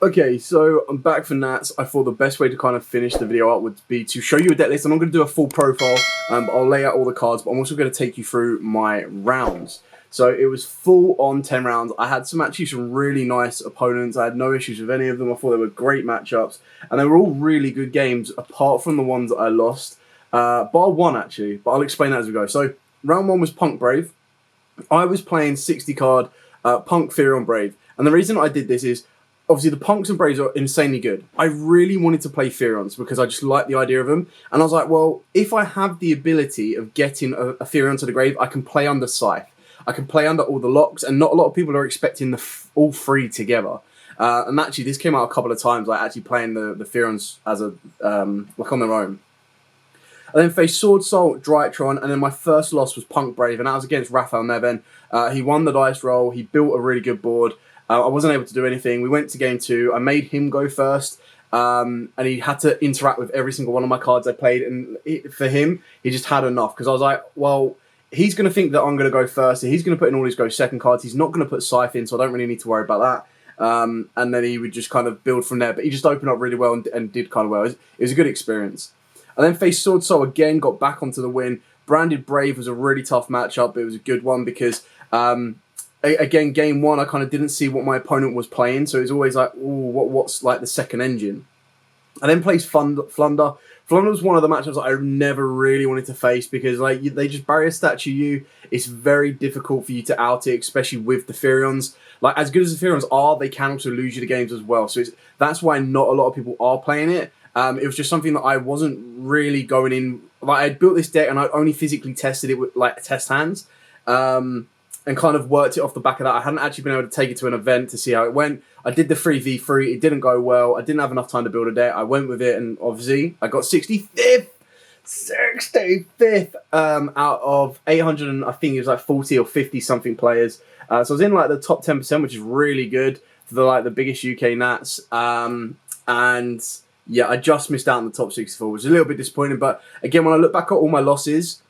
Okay, so I'm back for Nats. I thought the best way to kind of finish the video out would be to show you a deck list. I'm not going to do a full profile, but I'll lay out all the cards, but I'm also going to take you through my rounds. So it was full on 10 rounds. I had some really nice opponents. I had no issues with any of them. I thought they were great matchups, and they were all really good games, apart from the ones that I lost. Bar one, actually, but I'll explain that as we go. So round one was P.u.n.k Brave. I was playing 60 card P.u.n.k Therion Brave, and the reason I did this is, obviously, the P.u.n.ks and Braves are insanely good. I really wanted to play Therions because I just like the idea of them. And I was like, well, if I have the ability of getting a Therion to the grave, I can play under Scythe. I can play under all the locks, and not a lot of people are expecting all three together. And actually, this came out a couple of times, like actually playing the Therions as a like on their own. I then faced Sword Soul, Drytron, and then my first loss was P.u.n.k Brave, and that was against Raphael Neven. He won the dice roll. He built a really good board. I wasn't able to do anything. We went to game two. I made him go first, and he had to interact with every single one of my cards I played. And for him, he just had enough, because I was like, well, he's going to think that I'm going to go first. So he's going to put in all his go second cards. He's not going to put Scythe in, so I don't really need to worry about that. And then he would just kind of build from there. But he just opened up really well and did kind of well. It was a good experience. I then faced Sword Soul again, got back onto the win. Branded Brave was a really tough matchup, but it was a good one because... again, game one, I kind of didn't see what my opponent was playing, so it was always like, ooh, what's like the second engine? I then placed Flunder. Flunder was one of the matchups that I never really wanted to face because like they just barrier statue you. It's very difficult for you to out it, especially with the Therions. Like, as good as the Therions are, they can also lose you the games as well. So that's why not a lot of people are playing it. It was just something that I wasn't really going in. Like, I built this deck and I only physically tested it with like test hands. And kind of worked it off the back of that. I hadn't actually been able to take it to an event to see how it went. I did the 3v3. It didn't go well. I didn't have enough time to build a deck. I went with it, and obviously, I got 65th! 65th out of 800, and I think it was like 40 or 50 something players. So I was in like the top 10%, which is really good for the biggest UK Nats. And yeah, I just missed out on the top 64, which is a little bit disappointing. But again, when I look back at all my losses,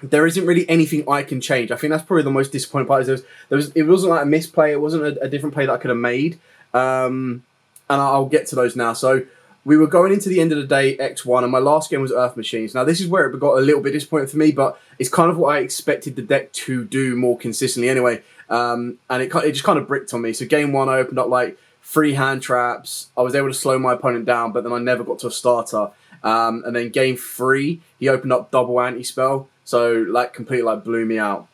there isn't really anything I can change. I think that's probably the most disappointing part. It wasn't like a misplay. It wasn't a different play that I could have made. And I'll get to those now. So we were going into the end of the day, X1, and my last game was Earth Machines. Now, this is where it got a little bit disappointing for me, but it's kind of what I expected the deck to do more consistently anyway. And it just kind of bricked on me. So game one, I opened up like 3 hand traps. I was able to slow my opponent down, but then I never got to a starter. And then game 3, he opened up double anti-spell. So, like, completely, like, blew me out.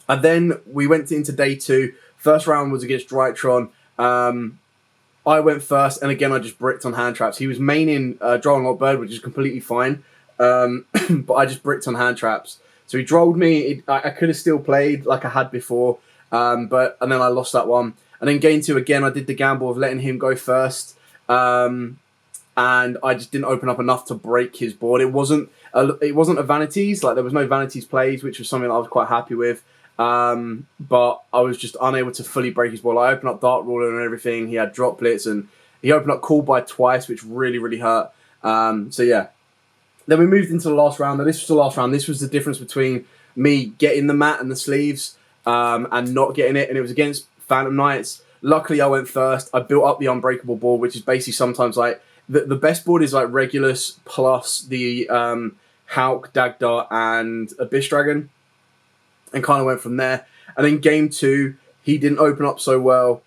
And then we went into day 2. First round was against Drytron. I went first, and again, I just bricked on hand traps. He was maining Droll Lot Bird, which is completely fine. But I just bricked on hand traps. So he drolled me. I could have still played like I had before. And then I lost that one. And then game 2, again, I did the gamble of letting him go first. And I just didn't open up enough to break his board. It wasn't a Vanities, like there was no Vanities plays, which was something that I was quite happy with. But I was just unable to fully break his board. I opened up Dark Ruler and everything. He had droplets, and he opened up Call By twice, which really, really hurt. So yeah. Then we moved into the last round. Now, this was the last round. This was the difference between me getting the mat and the sleeves and not getting it, and it was against Phantom Knights. Luckily, I went first. I built up the Unbreakable board, which is basically sometimes like the best board is like Regulus plus the Hulk, Dagda, and Abyss Dragon, and kind of went from there. And then game 2, he didn't open up so well.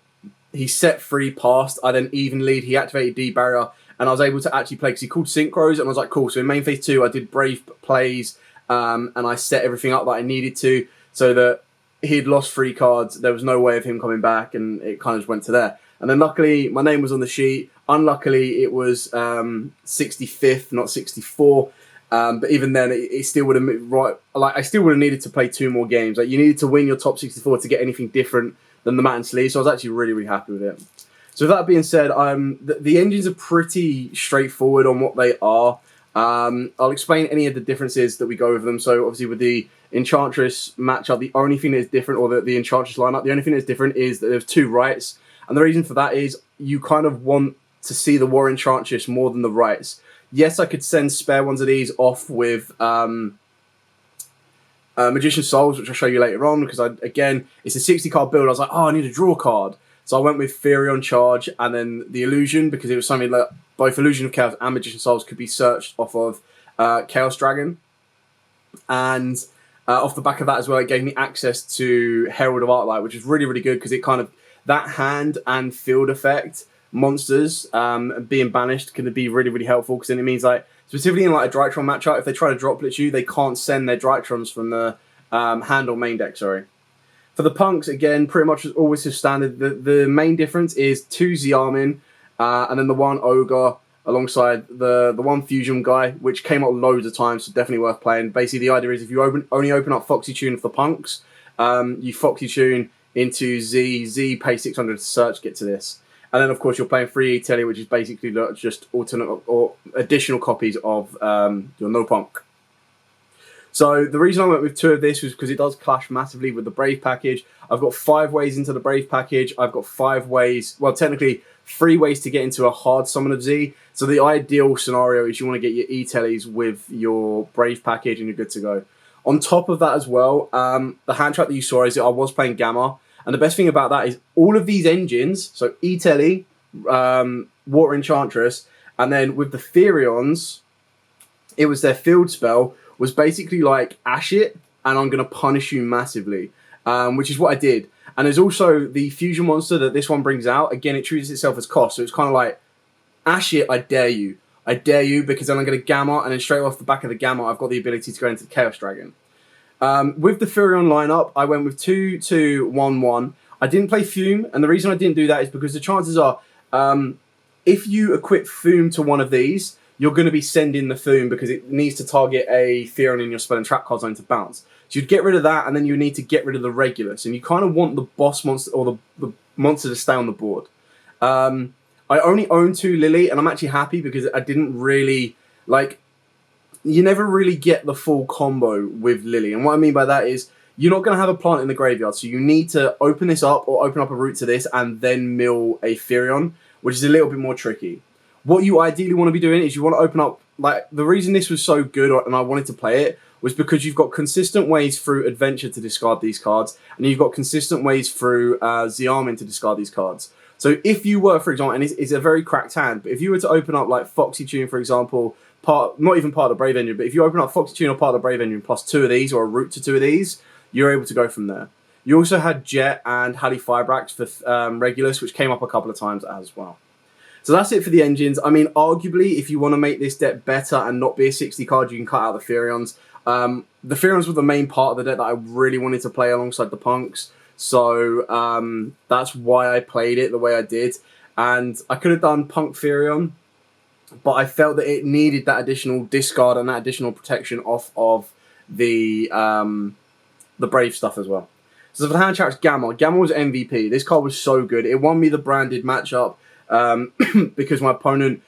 He set 3 past. I then even lead. He activated D barrier, and I was able to actually play because he called Synchros, and I was like, cool. So in main phase 2, I did Brave plays, and I set everything up that I needed to, so that he'd lost 3 cards. There was no way of him coming back, and it kind of just went to there. And then luckily, my name was on the sheet. Unluckily, it was 65th, not 64. But even then, it still would have I still would have needed to play 2 more games. Like, you needed to win your top 64 to get anything different than the mat and sleeve. So I was actually really, really happy with it. So with that being said, the engines are pretty straightforward on what they are. I'll explain any of the differences that we go over them. So obviously with the Enchantress matchup, the only thing that is different, or the Enchantress lineup, the only thing that's different is that there's 2 rights. And the reason for that is you kind of want to see the War Enchantress more than the rights. Yes, I could send spare ones of these off with Magician Souls, which I'll show you later on, because again, it's a 60 card build. I was like, oh, I need a draw card. So I went with Therion Charge and then the Illusion, because it was something that both Illusion of Chaos and Magician Souls could be searched off of Chaos Dragon. And off the back of that as well, it gave me access to Herald of Arclight, which is really, really good, because it kind of, that hand and field effect monsters being banished can be really, really helpful, because then it means, like, specifically in like a Drytron matchup, if they try to droplet you, they can't send their Drytrons from the hand or main deck, sorry. For the punks, again, pretty much always as standard. The main difference is 2 Xiaomin and then the 1 Ogre alongside the 1 Fusion guy, which came up loads of times, so definitely worth playing. Basically, the idea is if you only open up Foxy Tune for the punks, you Foxy Tune into Z, pay 600 to search, get to this. And then, of course, you're playing 3 Telly, which is basically just alternate or additional copies of your No Punk. So the reason I went with 2 of this was because it does clash massively with the Brave package. I've got 5 ways into the Brave package. I've got 5 ways, well, technically 3 ways to get into a hard summon of Z. So the ideal scenario is you want to get your E-Tellies with your Brave package and you're good to go. On top of that as well, the hand trap that you saw is that I was playing Gamma. And the best thing about that is all of these engines, so E-Telly, Water Enchantress, and then with the Therions, it was their field spell, was basically like, ash it, and I'm going to punish you massively, which is what I did. And there's also the fusion monster that this one brings out. Again, it treats itself as cost, so it's kind of like, ash it, I dare you. I dare you, because then I'm going to Gamma, and then straight off the back of the Gamma, I've got the ability to go into the Chaos Dragon. With the Therion lineup, I went with 2-2-1-1. I didn't play Fume, and the reason I didn't do that is because the chances are, if you equip Fume to one of these, you're going to be sending the Fume because it needs to target a Therion in your spell and trap card zone to bounce. So you'd get rid of that, and then you need to get rid of the Regulus, and you kind of want the boss monster or the monster to stay on the board. I only own 2 Lily, and I'm actually happy because I didn't really, like, you never really get the full combo with Lily. And what I mean by that is you're not going to have a plant in the graveyard, so you need to open this up or open up a route to this and then mill a Therion, which is a little bit more tricky. What you ideally want to be doing is you want to open up, like, the reason this was so good and I wanted to play it was because you've got consistent ways through Adventure to discard these cards, and you've got consistent ways through Xiaomin to discard these cards. So if you were, for example, and it's a very cracked hand, but if you were to open up, like, Foxy Tune, for example, not even part of the Brave Engine, but if you open up Foxy Tune or part of the Brave Engine plus 2 of these, or a route to 2 of these, you're able to go from there. You also had Jet and Halley Firebrax for Regulus, which came up a couple of times as well. So that's it for the engines. I mean, arguably, if you want to make this deck better and not be a 60 card, you can cut out the Therions. The Therions were the main part of the deck that I really wanted to play alongside the Punks. So that's why I played it the way I did. And I could have done Punk Therion, but I felt that it needed that additional discard and that additional protection off of the Brave stuff as well. So for the hand trap's Gamma. Gamma was MVP. This card was so good. It won me the branded matchup because my opponent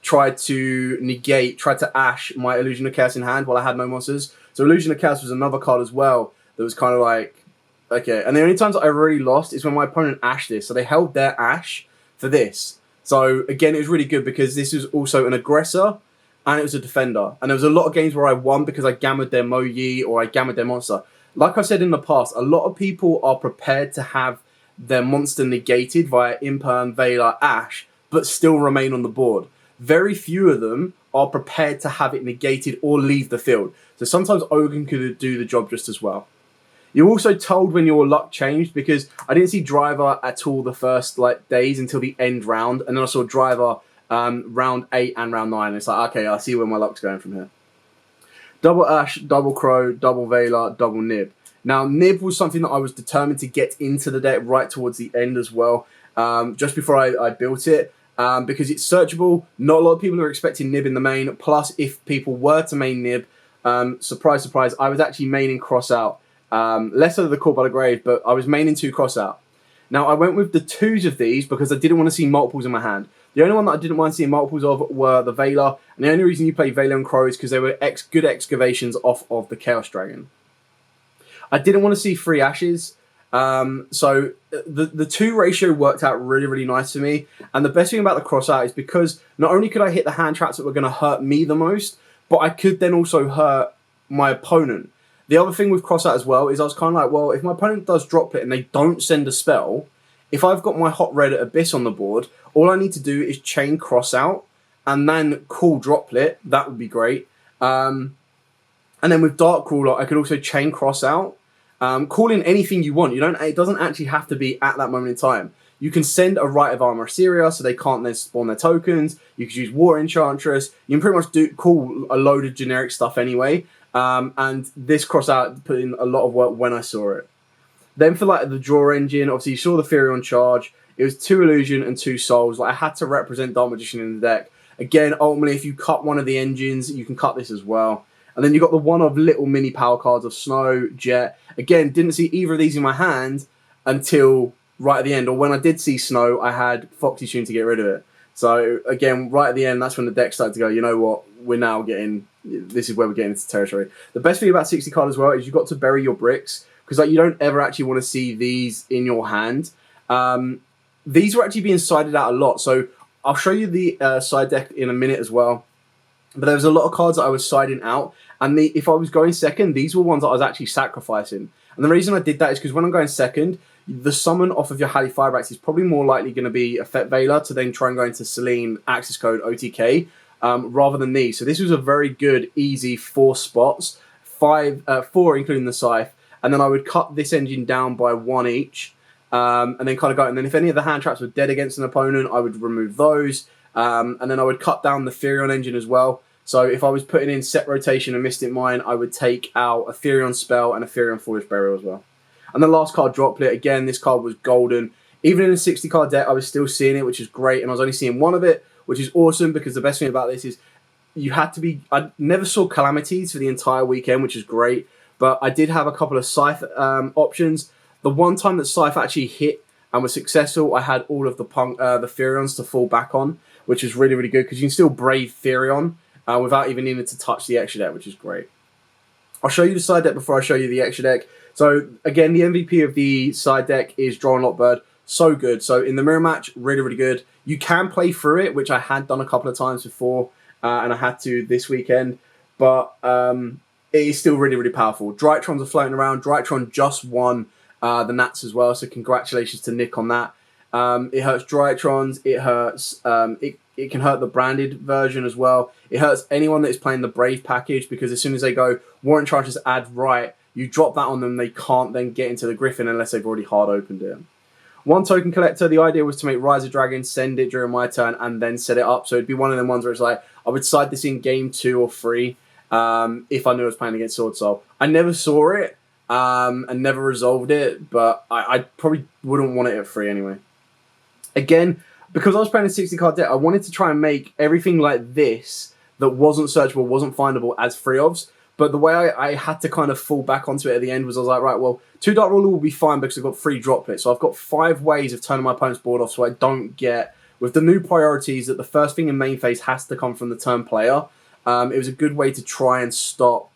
tried to ash my Illusion of Chaos in hand while I had no monsters. So Illusion of Chaos was another card as well that was kind of like, okay. And the only times I really lost is when my opponent ashed this. So they held their ash for this. So again, it was really good because this was also an aggressor and it was a defender. And there was a lot of games where I won because I gammed their Mo-Yi or I gammed their monster. Like I said in the past, a lot of people are prepared to have their monster negated via Imperm, Veiler, Ash, but still remain on the board. Very few of them are prepared to have it negated or leave the field. So sometimes Ogun could do the job just as well. You're also told when your luck changed because I didn't see Driver at all the first days until the end round. And then I saw Driver round 8 and round 9. And it's like, okay, I see where my luck's going from here. Double Ash, double Crow, double Veiler, double Nib. Now, Nib was something that I was determined to get into the deck right towards the end as well, just before I built it, because it's searchable. Not a lot of people are expecting Nib in the main. Plus, if people were to main Nib, surprise, surprise, I was actually maining Crossout. Less of the Caught by the Grave, but I was maining 2 Crossout. Now, I went with the 2s of these because I didn't want to see multiples in my hand. The only one that I didn't mind seeing multiples of were the Veiler, and the only reason you play Veiler and Crow is because they were good excavations off of the Chaos Dragon. I didn't want to see 3 Ashes, so the 2 ratio worked out really, really nice for me, and the best thing about the crossout is because not only could I hit the hand traps that were going to hurt me the most, but I could then also hurt my opponent. The other thing with crossout as well is I was kind of like, well, if my opponent does droplet and they don't send a spell, if I've got my hot red Abyss on the board, all I need to do is chain crossout and then call droplet. That would be great. And then with Dark Crawler, I could also chain crossout. Call in anything you want. It doesn't actually have to be at that moment in time. You can send a Rite of Armor Assyria so they can't then spawn their tokens. You could use War Enchantress. You can pretty much call a load of generic stuff anyway. And this crossout put in a lot of work when I saw it. Then for like the draw engine, obviously you saw the Therion charge. It was 2 Illusion and 2 Souls. Like I had to represent Dark Magician in the deck. Again, ultimately, if you cut one of the engines, you can cut this as well. And then you got the one of little mini power cards of Snow, Jet. Again, didn't see either of these in my hand until right at the end. Or when I did see Snow, I had Foxy Tune to get rid of it. So again, right at the end, that's when the deck started to go, you know what, this is where we're getting into territory. The best thing about 60 card as well is you've got to bury your bricks, because like you don't ever actually want to see these in your hand. These were actually being sided out a lot. So I'll show you the side deck in a minute as well. But there was a lot of cards that I was siding out. And if I was going second, these were ones that I was actually sacrificing. And the reason I did that is because when I'm going second, the summon off of your Halley Firebrax is probably more likely going to be a Fet Veiler to then try and go into Selene, Access Code, OTK, rather than these. So this was a very good, easy 4 spots, 4 including the Scythe. And then I would cut this engine down by 1 each. And then kind of go. And then if any of the hand traps were dead against an opponent, I would remove those. And then I would cut down the Therion engine as well. So if I was putting in Set Rotation and Mystic Mine, I would take out a Therion spell and a Therion Foolish Burial as well. And the last card, Droplet. Again, this card was golden. Even in a 60 card deck, I was still seeing it, which is great. And I was only seeing one of it, which is awesome, because the best thing about this is I never saw Calamities for the entire weekend, which is great. But I did have a couple of Scythe options. The one time that Scythe actually hit and was successful, I had all of the Therions to fall back on, which is really, really good, because you can still Brave Therion without even needing to touch the extra deck, which is great. I'll show you the side deck before I show you the extra deck. So again, the MVP of the side deck is Draw and Lockbird. So good. So in the mirror match, really, really good. You can play through it, which I had done a couple of times before, and I had to this weekend. But it is still really, really powerful. Drytrons are floating around. Drytron just won the Nats as well, so congratulations to Nick on that. It hurts Drytrons. It hurts. It can hurt the branded version as well. It hurts anyone that is playing the Brave package, because as soon as they go War Enchantress add right, you drop that on them, they can't then get into the Griffin unless they've already hard opened it. 1 token collector, the idea was to make Rise of Dragon, send it during my turn, and then set it up. So it'd be one of them ones where it's like, I would side this in game 2 or 3 if I knew I was playing against Sword Soul. I never saw it and never resolved it, but I probably wouldn't want it at 3 anyway. Again, because I was playing a 60 card deck, I wanted to try and make everything like this that wasn't searchable, wasn't findable as free ofs. But the way I had to kind of fall back onto it at the end was I was like, right, well, 2 Dark Ruler will be fine because I've got 3 droplets. So I've got 5 ways of turning my opponent's board off so I don't get, with the new priorities, that the first thing in main phase has to come from the turn player. It was a good way to try and stop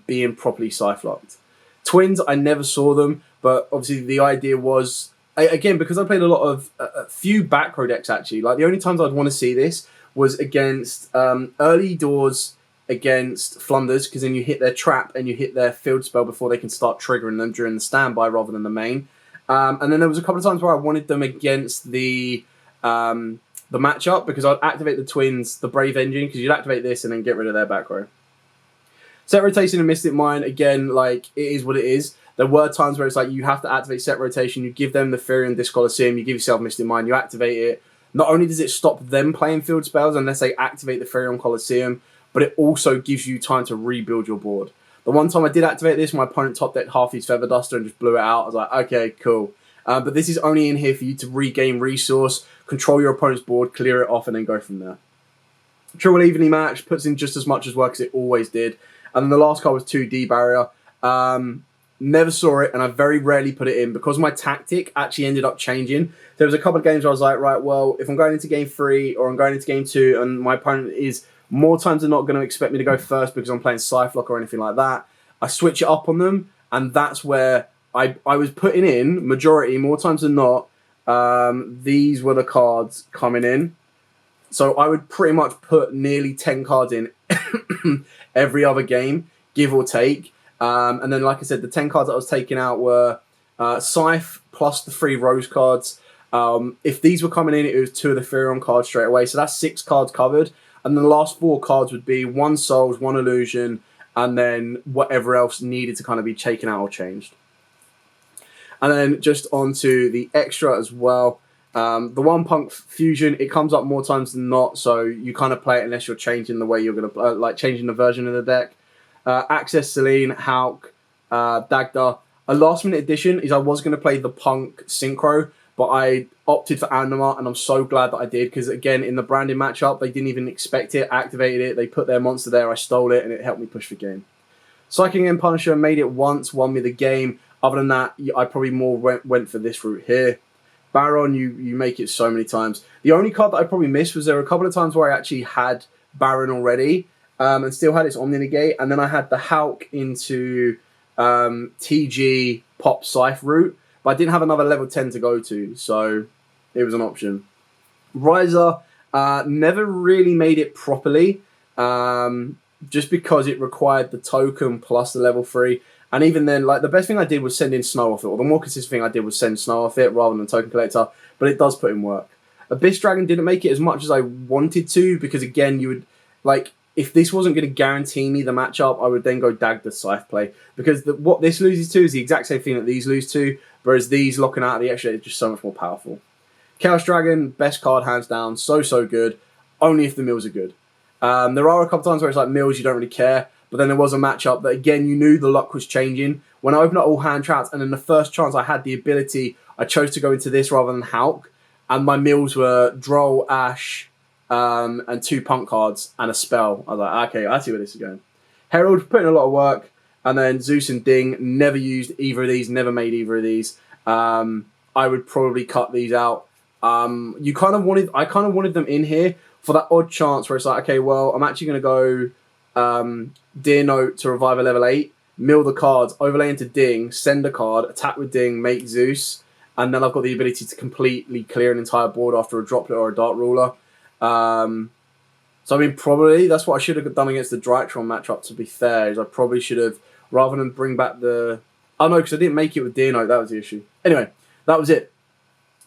being properly scythe-locked. Twins, I never saw them, but obviously the idea was, again, because I played a lot of, a few back row decks actually, like the only times I'd want to see this was against early doors against Flunders, because then you hit their trap and you hit their field spell before they can start triggering them during the standby rather than the main. And then there was a couple of times where I wanted them against the matchup, because I'd activate the Twins, the Brave Engine, because you'd activate this and then get rid of their back row. Set Rotation and Mystic Mine, again, like, it is what it is. There were times where it's like you have to activate Set Rotation, you give them the Therion Disc Colosseum, you give yourself Mystic Mine, you activate it. Not only does it stop them playing field spells unless they activate the Therion Colosseum, but it also gives you time to rebuild your board. The one time I did activate this, my opponent top decked half his Feather Duster and just blew it out. I was like, okay, cool. But this is only in here for you to regain resource, control your opponent's board, clear it off, and then go from there. Triple Evenly Match puts in just as much as work as it always did. And then the last card was 2D Barrier. never saw it, and I very rarely put it in because my tactic actually ended up changing. There was a couple of games where I was like, right, well, if I'm going into game 3 or I'm going into game 2 and my opponent is more times than not going to expect me to go first because I'm playing Cyflock or anything like that, I switch it up on them, and that's where I was putting in, majority, more times than not, these were the cards coming in. So I would pretty much put nearly 10 cards in every other game, give or take. And then, like I said, the 10 cards that I was taking out were Scythe plus the 3 Rose cards. If these were coming in, it was 2 of the Therion cards straight away. So that's 6 cards covered. And then the last 4 cards would be 1 Souls, 1 Illusion, and then whatever else needed to kind of be taken out or changed. And then just onto the extra as well. The 1 P.u.n.k fusion, it comes up more times than not, so you kind of play it unless you're changing the way you're going to, like changing the version of the deck. Access Celine, Hulk, Dagda. A last minute addition is I was going to play the P.u.n.k Synchro, but I opted for Anima, and I'm so glad that I did, because again, in the branding matchup, they didn't even expect it, activated it, they put their monster there, I stole it, and it helped me push the game. Psychic and Punisher made it once, won me the game. Other than that, I probably more went for this route here. Baron, you make it so many times. The only card that I probably missed was there were a couple of times where I actually had Baron already, and still had its Omni Negate, and then I had the Hulk into TG Pop Scythe route, but I didn't have another level 10 to go to, so it was an option. Riser, never really made it properly, just because it required the token plus the level 3. And even then, like, the best thing I did was send in Snow off it, or the more consistent thing I did was send Snow off it rather than Token Collector, but it does put in work. Abyss Dragon didn't make it as much as I wanted to, because again, you would, like, if this wasn't going to guarantee me the matchup, I would then go Dagda Scythe play, because what this loses to is the exact same thing that these lose to, whereas these locking out the extra is just so much more powerful. Chaos Dragon, best card hands down, so good, only if the mills are good. There are a couple times where it's like mills, you don't really care, but then there was a matchup that, again, you knew the luck was changing. When I opened up all hand traps, and then the first chance I had the ability, I chose to go into this rather than Hulk, and my mills were Droll, Ash, and 2 P.u.n.k cards, and a spell. I was like, okay, I see where this is going. Herald, put in a lot of work, and then Zeus and Ding, never used either of these, never made either of these. I would probably cut these out. I kind of wanted them in here for that odd chance where it's like, okay, well, I'm actually going to go Dear Note to revive a level 8, mill the cards, overlay into Ding, send a card, attack with Ding, make Zeus, and then I've got the ability to completely clear an entire board after a droplet or a dart ruler. So I mean, probably that's what I should have done against the Drytron matchup, to be fair, is I probably should have, rather than bring back the... Oh no, because I didn't make it with Dear Note, that was the issue. Anyway, that was it.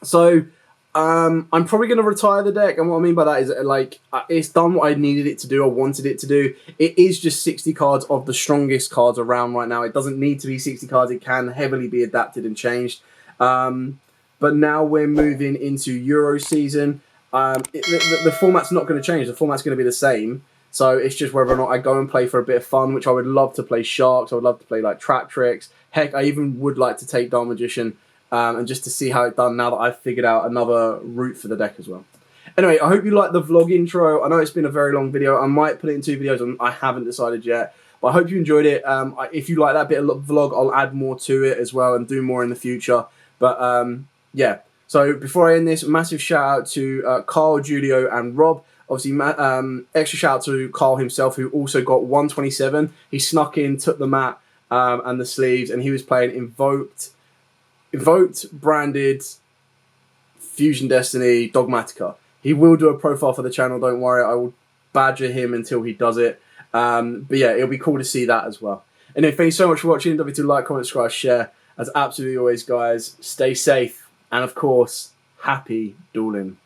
So... I'm probably going to retire the deck, and what I mean by that is, like, it's done what I needed it to do, or wanted it to do. It is just 60 cards of the strongest cards around right now. It doesn't need to be 60 cards. It can heavily be adapted and changed. But now we're moving into Euro season. The format's not going to change. The format's going to be the same. So it's just whether or not I go and play for a bit of fun, which I would love to play Sharks. I would love to play, like, Trap Tricks. Heck, I even would like to take Dark Magician. And just to see how it's done now that I've figured out another route for the deck as well. Anyway, I hope you liked the vlog intro. I know it's been a very long video. I might put it in 2 videos, and I haven't decided yet. But I hope you enjoyed it. If you like that bit of vlog, I'll add more to it as well and do more in the future. But yeah, so before I end this, massive shout out to Carl, Yugioh, and Rob. Obviously, extra shout out to Carl himself, who also got 127. He snuck in, took the mat and the sleeves, and he was playing Invoked, branded, Fusion Destiny, Dogmatica. He will do a profile for the channel, don't worry. I will badger him until he does it. But yeah, it'll be cool to see that as well. Anyway, thank you so much for watching. Don't forget to like, comment, subscribe, share. As absolutely always, guys, stay safe. And of course, happy dueling.